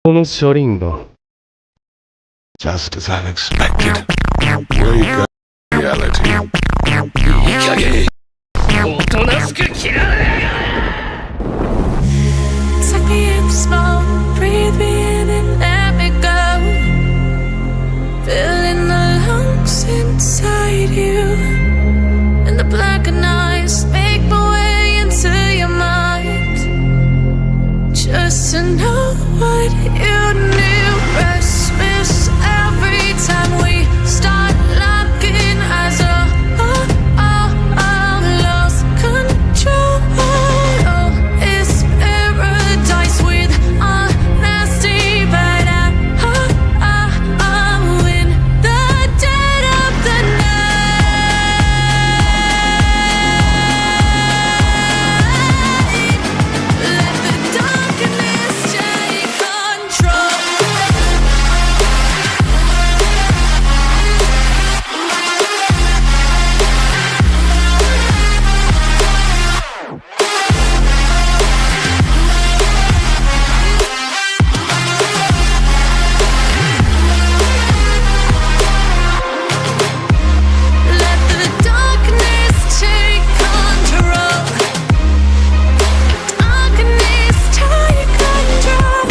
보너스 처리인가? Just as I expected. Wake up, reality. いい加減おとなしく切られSuck me in the smoke, breathe me in and let me go. Filling the lungs inside you, and the blackened eyes make my way into your mind. Just to know what you knew. Restless every time we start locking eyes. Lost control. Oh, it's paradise with a nasty bite out. In the dead of the night. Let the darkness take control. Let the darkness take control. Darkness take control.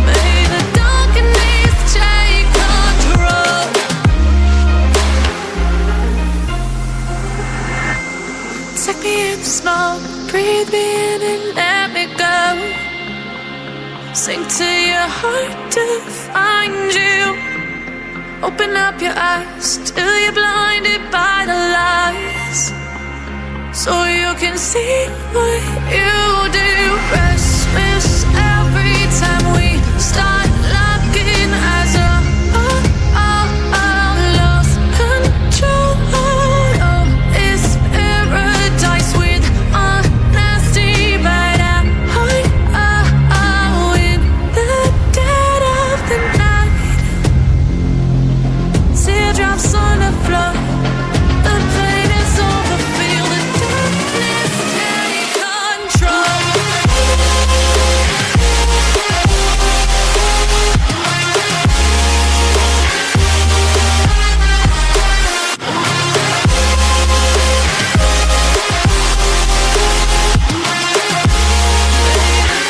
May the darkness take control. Suck me in the smoke, breathe me in and let me go. Sink to your heart to find you. Open up your eyes till you're blinded by the lies, so you can see what you do. Restless every time we start locking eyes. Lost control. Oh, it's paradise with a nasty bite out. In the dead of the night. Teardrops on the floor. The pain is over. Feel the darkness take control.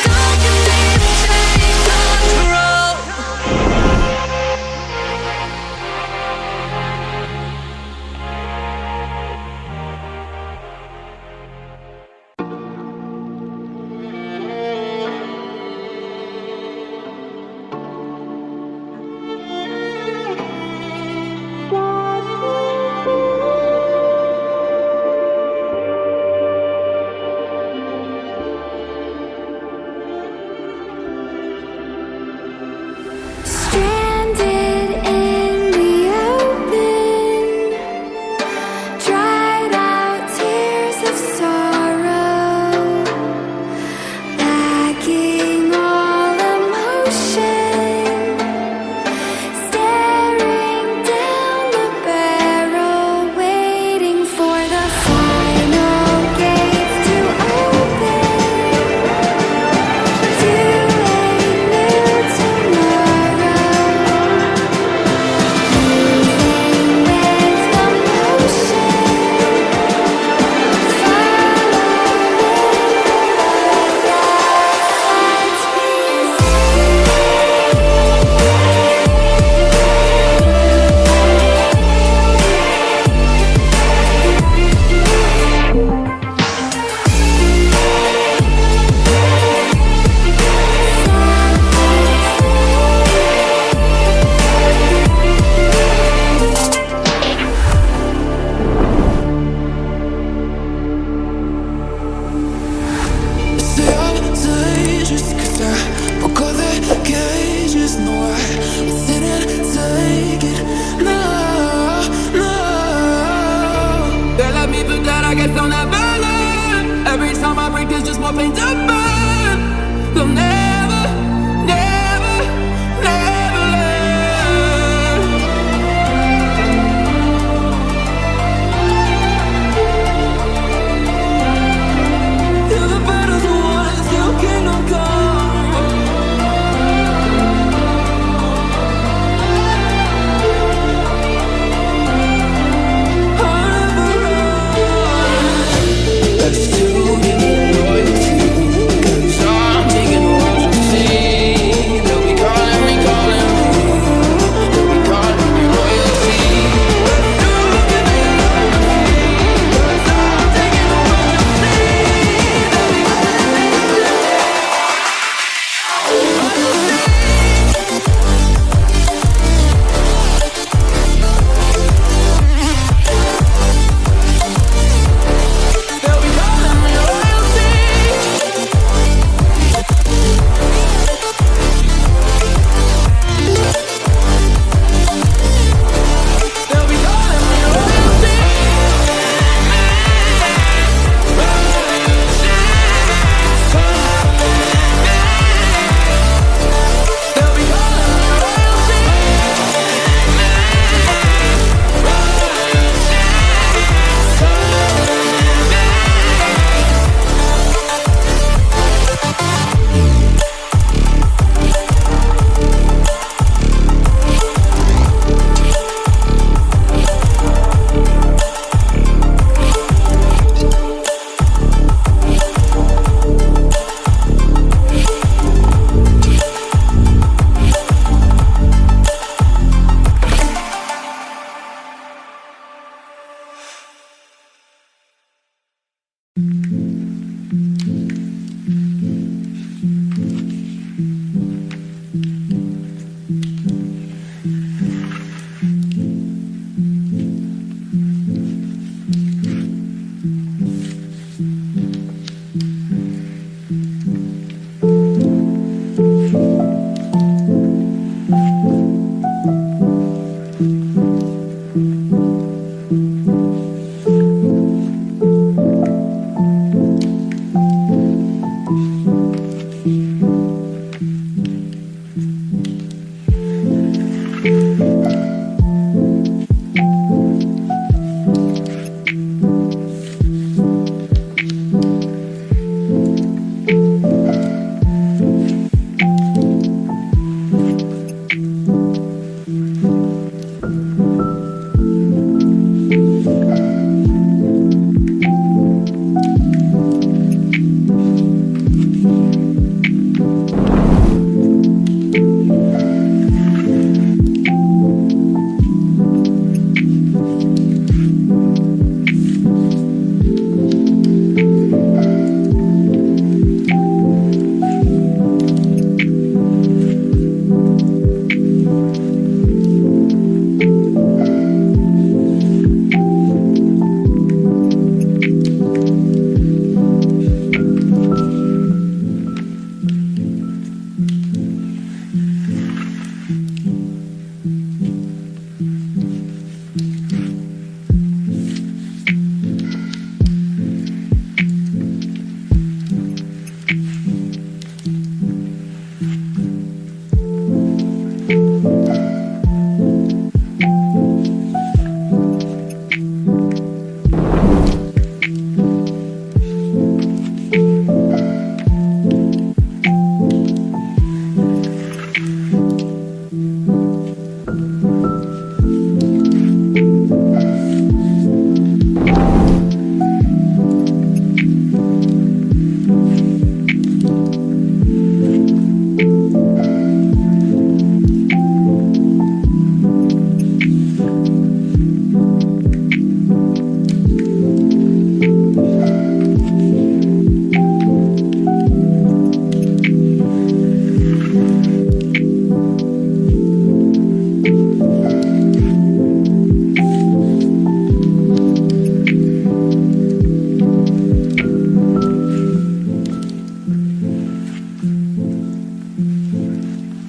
Darkness take control. Stranded in the open, dried out tears of sorrow, lacking all emotion, staring down the barrel, waiting for the final gate to open to a new tomorrow. Moving with the motion, following the light that we see.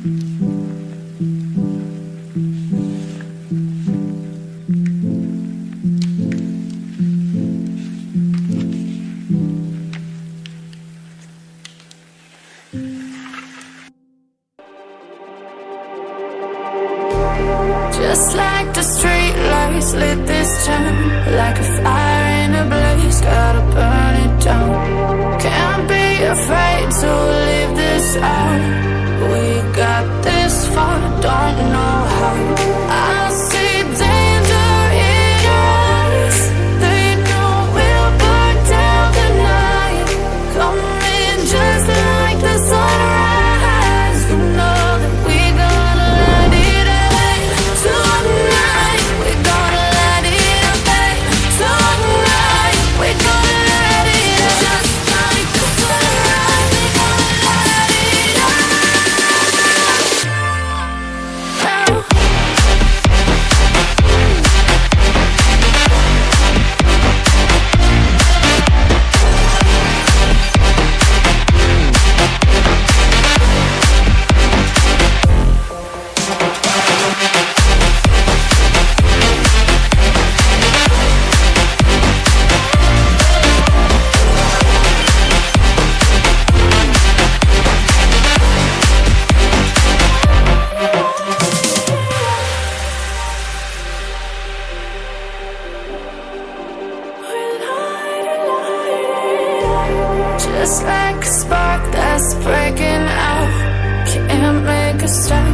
Just like the street lights lit this town, like a fire in a blaze, gotta burn it down. Can't be afraid to leave this out. We got this far, don't know how. I see danger in your eyes. They know we'll burn down the night. Coming just like the sunrise. You know that we're gonna let it rain. Tonight, we're gonna let it rain. Tonight, we're gonna let it rain. Just like the sunrise, we're gonna let it rain. Now. Just like a spark that's breaking out, can't make a stop.